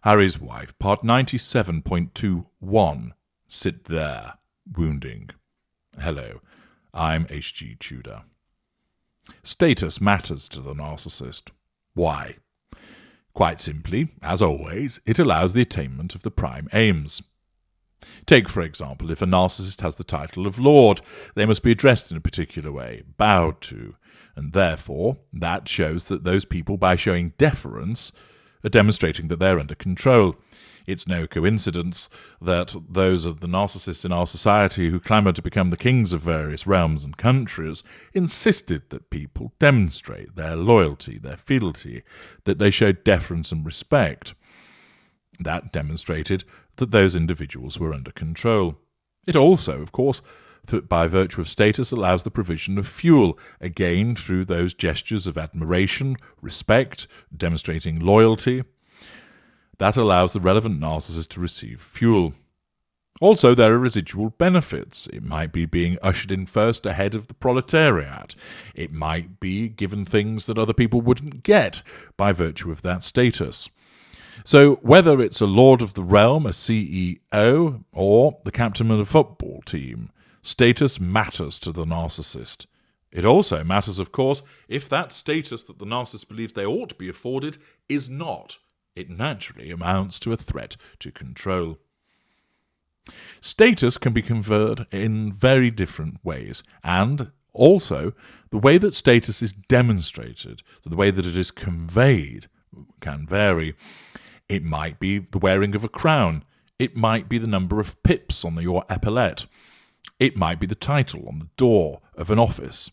Harry's Wife, part 97.21. Sit there, wounding. Hello, I'm H.G. Tudor. Status matters to the narcissist. Why? Quite simply, as always, it allows the attainment of the prime aims. Take, for example, if a narcissist has the title of Lord, they must be addressed in a particular way, bowed to, and therefore that shows that those people, by showing deference, are demonstrating that they're under control. It's no coincidence that those of the narcissists in our society who clamour to become the kings of various realms and countries insisted that people demonstrate their loyalty, their fealty, that they showed deference and respect. That demonstrated that those individuals were under control. It also, of course, by virtue of status, allows the provision of fuel, again through those gestures of admiration, respect, demonstrating loyalty. That allows the relevant narcissist to receive fuel. Also, there are residual benefits. It might be being ushered in first ahead of the proletariat. It might be given things that other people wouldn't get by virtue of that status. So whether it's a lord of the realm, a CEO, or the captain of a football team, status matters to the narcissist. It also matters, of course, if that status that the narcissist believes they ought to be afforded is not. It naturally amounts to a threat to control. Status can be conferred in very different ways, and also the way that status is demonstrated, the way that it is conveyed, can vary. It might be the wearing of a crown. It might be the number of pips on your epaulette. It might be the title on the door of an office.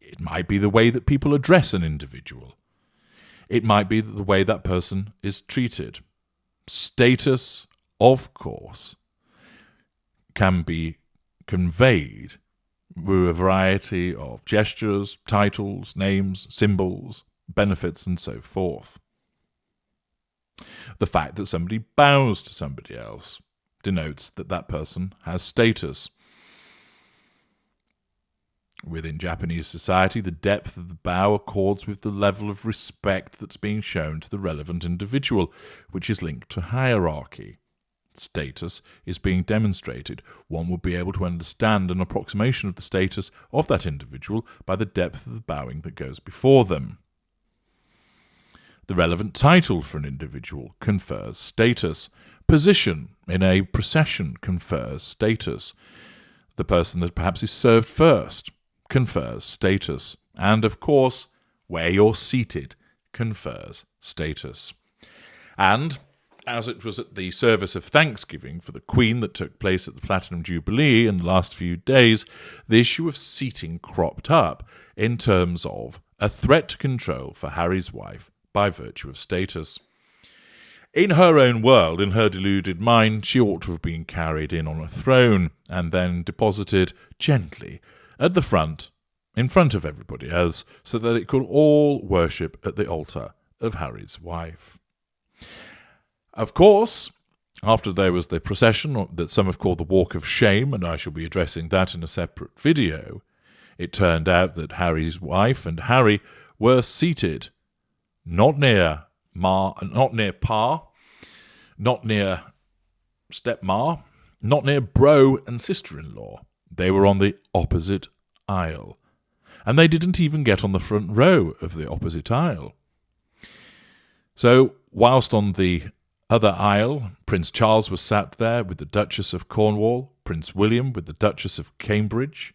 It might be the way that people address an individual. It might be the way that person is treated. Status, of course, can be conveyed through a variety of gestures, titles, names, symbols, benefits, and so forth. The fact that somebody bows to somebody else denotes that that person has status. Within Japanese society, the depth of the bow accords with the level of respect that's being shown to the relevant individual, which is linked to hierarchy. Status is being demonstrated. One would be able to understand an approximation of the status of that individual by the depth of the bowing that goes before them. The relevant title for an individual confers status. Position in a procession confers status. The person that perhaps is served first confers status. And, of course, where you're seated confers status. And, as it was at the service of Thanksgiving for the Queen that took place at the Platinum Jubilee in the last few days, the issue of seating cropped up in terms of a threat to control for Harry's wife by virtue of status. In her own world, in her deluded mind, she ought to have been carried in on a throne and then deposited gently at the front, in front of everybody else, so that it could all worship at the altar of Harry's wife. Of course, after there was the procession that some have called the Walk of Shame, and I shall be addressing that in a separate video, it turned out that Harry's wife and Harry were seated not near Pa, not near stepma, not near bro and sister-in-law. They were on the opposite aisle. And they didn't even get on the front row of the opposite aisle. So, whilst on the other aisle, Prince Charles was sat there with the Duchess of Cornwall, Prince William with the Duchess of Cambridge,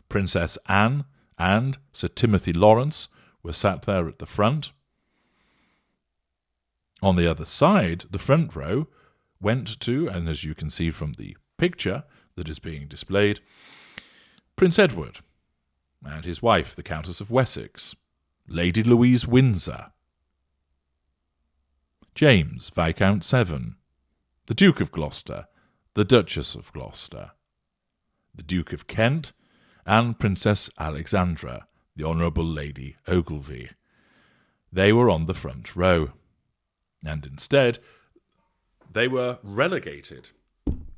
Princess Anne and Sir Timothy Lawrence were sat there at the front. On the other side, the front row went to, and as you can see from the picture that is being displayed, Prince Edward and his wife, the Countess of Wessex, Lady Louise Windsor, James, Viscount Severn, the Duke of Gloucester, the Duchess of Gloucester, the Duke of Kent, and Princess Alexandra, the Honourable Lady Ogilvy. They were on the front row, and instead they were relegated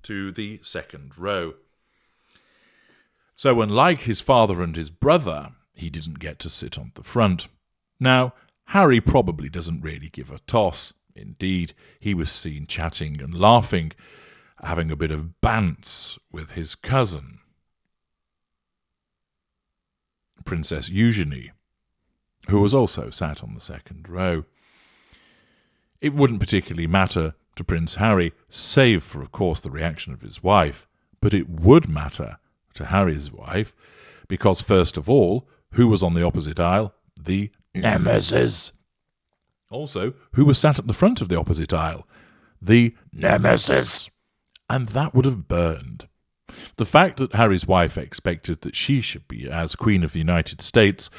to the second row. So unlike his father and his brother, he didn't get to sit on the front. Now, Harry probably doesn't really give a toss. Indeed, he was seen chatting and laughing, having a bit of bants with his cousin, Princess Eugenie, who was also sat on the second row. It wouldn't particularly matter to Prince Harry, save for, of course, the reaction of his wife, but it would matter to Harry's wife, because, first of all, who was on the opposite aisle? The Nemesis. Also, who was sat at the front of the opposite aisle? The Nemesis. And that would have burned. The fact that Harry's wife expected that she should be, as Queen of the United States,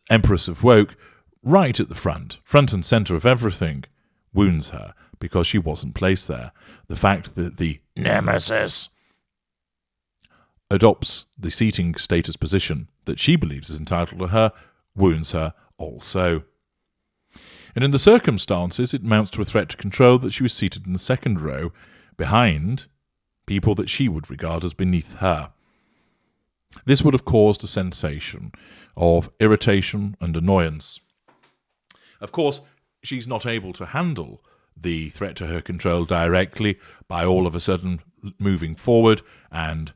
Empress of Woke, right at the front and centre of everything, wounds her because she wasn't placed there. The fact that the Nemesis adopts the seating status position that she believes is entitled to her wounds her also. And in the circumstances, it amounts to a threat to control that she was seated in the second row behind people that she would regard as beneath her. This would have caused a sensation of irritation and annoyance. Of course, she's not able to handle the threat to her control directly by all of a sudden moving forward and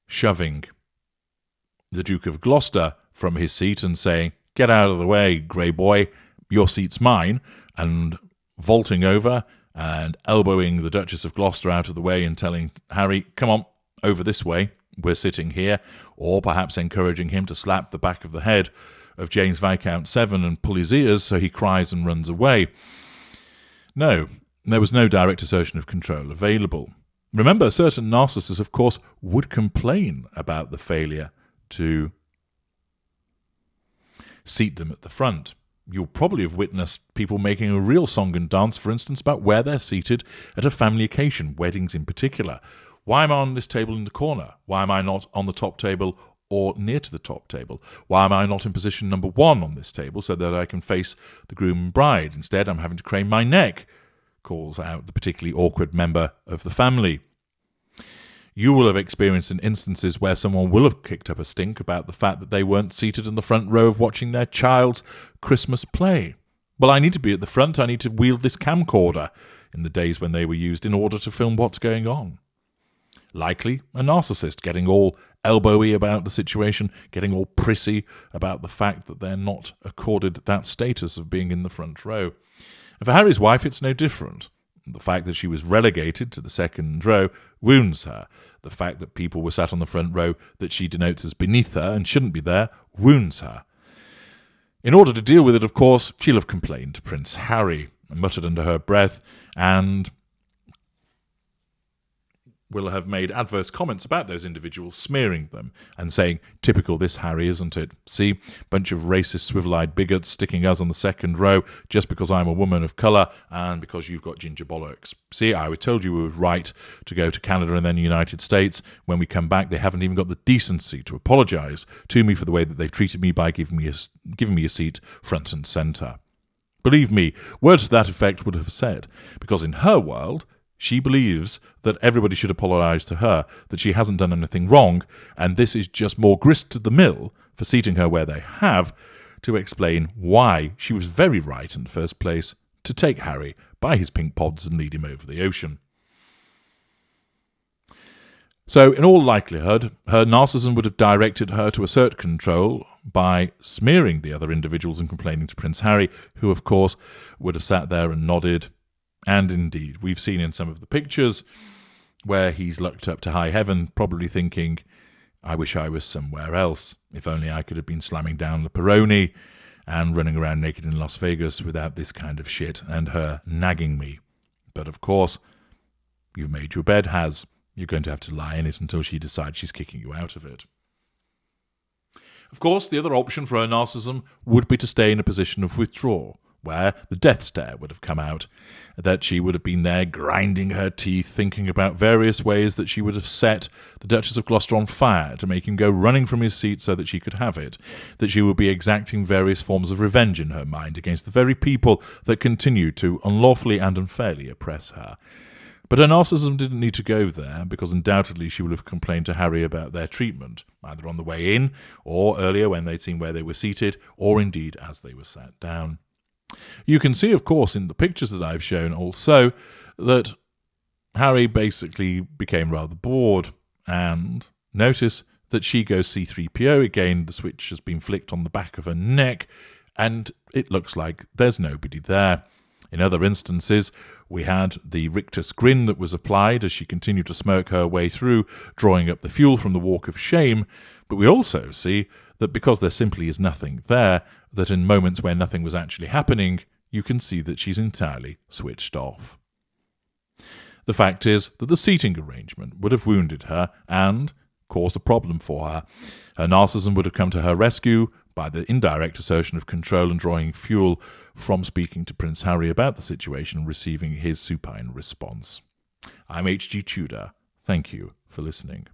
shoving the Duke of Gloucester from his seat and saying, "Get out of the way, grey boy, your seat's mine," and vaulting over and elbowing the Duchess of Gloucester out of the way and telling Harry, "Come on, over this way, we're sitting here," or perhaps encouraging him to slap the back of the head of James Viscount Severn and pull his ears so he cries and runs away. No, there was no direct assertion of control available. Remember, certain narcissists, of course, would complain about the failure to seat them at the front. You'll probably have witnessed people making a real song and dance, for instance, about where they're seated at a family occasion, weddings in particular. Why am I on this table in the corner? Why am I not on the top table or near to the top table? Why am I not in position number 1 on this table so that I can face the groom and bride? Instead, I'm having to crane my neck, calls out the particularly awkward member of the family. You will have experienced instances where someone will have kicked up a stink about the fact that they weren't seated in the front row of watching their child's Christmas play. Well, I need to be at the front. I need to wield this camcorder in the days when they were used in order to film what's going on. Likely a narcissist getting all elbowy about the situation, getting all prissy about the fact that they're not accorded that status of being in the front row. And for Harry's wife, it's no different. The fact that she was relegated to the second row wounds her. The fact that people were sat on the front row that she denotes as beneath her and shouldn't be there wounds her. In order to deal with it, of course, she'll have complained to Prince Harry and muttered under her breath and will have made adverse comments about those individuals, smearing them and saying, "Typical this Harry, isn't it? See, bunch of racist swivel-eyed bigots sticking us on the second row just because I'm a woman of colour and because you've got ginger bollocks. See, I told you we were right to go to Canada and then the United States. When we come back, they haven't even got the decency to apologise to me for the way that they've treated me by giving me a seat front and centre." Believe me, words to that effect would have said, because in her world, she believes that everybody should apologise to her, that she hasn't done anything wrong, and this is just more grist to the mill for seating her where they have, to explain why she was very right in the first place to take Harry by his pink pods and lead him over the ocean. So, in all likelihood, her narcissism would have directed her to assert control by smearing the other individuals and complaining to Prince Harry, who, of course, would have sat there and nodded. And indeed, we've seen in some of the pictures where he's looked up to high heaven, probably thinking, "I wish I was somewhere else. If only I could have been slamming down the Peroni and running around naked in Las Vegas without this kind of shit and her nagging me." But of course, you've made your bed, Has. You're going to have to lie in it until she decides she's kicking you out of it. Of course, the other option for her narcissism would be to stay in a position of withdrawal, where the death stare would have come out, that she would have been there grinding her teeth, thinking about various ways that she would have set the Duchess of Gloucester on fire to make him go running from his seat so that she could have it, that she would be exacting various forms of revenge in her mind against the very people that continued to unlawfully and unfairly oppress her. But her narcissism didn't need to go there, because undoubtedly she would have complained to Harry about their treatment, either on the way in, or earlier when they'd seen where they were seated, or indeed as they were sat down. You can see, of course, in the pictures that I've shown also that Harry basically became rather bored, and notice that she goes C-3PO again. The switch has been flicked on the back of her neck, and it looks like there's nobody there. In other instances, we had the rictus grin that was applied as she continued to smirk her way through, drawing up the fuel from the walk of shame, but we also see that because there simply is nothing there, that in moments where nothing was actually happening, you can see that she's entirely switched off. The fact is that the seating arrangement would have wounded her and caused a problem for her. Her narcissism would have come to her rescue by the indirect assertion of control and drawing fuel from speaking to Prince Harry about the situation and receiving his supine response. I'm H.G. Tudor. Thank you for listening.